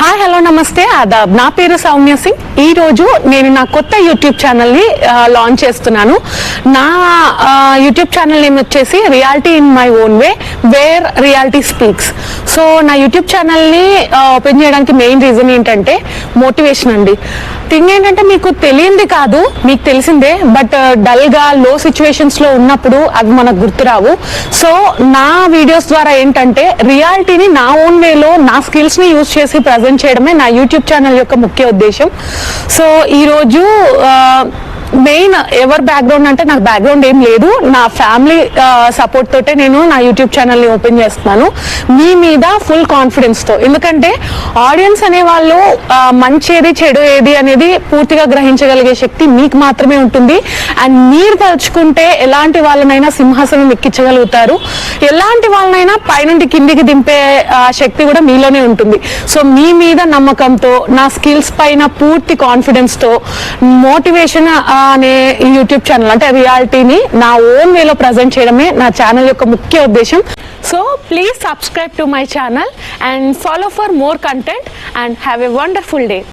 Hi hello నమస్తే ఆదాబ్. నా పేరు సౌమ్య సింగ్. ఈ రోజు నేను నా కొత్త యూట్యూబ్ ఛానల్ని లాంచ్ చేస్తున్నాను. నా యూట్యూబ్ ఛానల్ నేమ్ వచ్చేసి reality in my own way, where reality speaks. So నా యూట్యూబ్ ఛానల్ని ఓపెన్ చేయడానికి మెయిన్ రీజన్ ఏంటంటే మోటివేషన్ అండి. థింగ్ ఏంటంటే మీకు తెలియంది కాదు, మీకు తెలిసిందే, బట్ డల్గా లో సిచ్యువేషన్స్లో ఉన్నప్పుడు అవి మనకు గుర్తురావు. సో నా వీడియోస్ ద్వారా ఏంటంటే రియాలిటీని నా ఓన్ వేలో నా స్కిల్స్ని యూజ్ చేసి ప్రజెంట్ చేయడమే నా యూట్యూబ్ ఛానల్ యొక్క ముఖ్య ఉద్దేశం. సో ఈరోజు మెయిన్ ఎవరి బ్యాక్గ్రౌండ్ అంటే నాకు బ్యాక్గ్రౌండ్ ఏం లేదు, నా ఫ్యామిలీ సపోర్ట్ తోటే నేను నా యూట్యూబ్ ఛానల్ని ఓపెన్ చేస్తున్నాను మీ మీద ఫుల్ కాన్ఫిడెన్స్తో. ఎందుకంటే ఆడియన్స్ అనే వాళ్ళు మంచి ఏది చెడు ఏది అనేది పూర్తిగా గ్రహించగలిగే శక్తి మీకు మాత్రమే ఉంటుంది. అండ్ మీరు తలుచుకుంటే ఎలాంటి వాళ్ళనైనా సింహాసనం ఎక్కించగలుగుతారు, ఎలాంటి వాళ్ళనైనా పైనుండి కిందికి దింపే శక్తి కూడా మీలోనే ఉంటుంది. సో మీ మీద నమ్మకంతో, నా స్కిల్స్ పైన పూర్తి కాన్ఫిడెన్స్తో మోటివేషన్ అనే యూట్యూబ్ ఛానల్ అంటే రియాలిటీని నా ఓన్ వేలో ప్రజెంట్ చేయడమే నా ఛానల్ యొక్క ముఖ్య ఉద్దేశం. So please subscribe to my channel and follow for more content and have a wonderful day.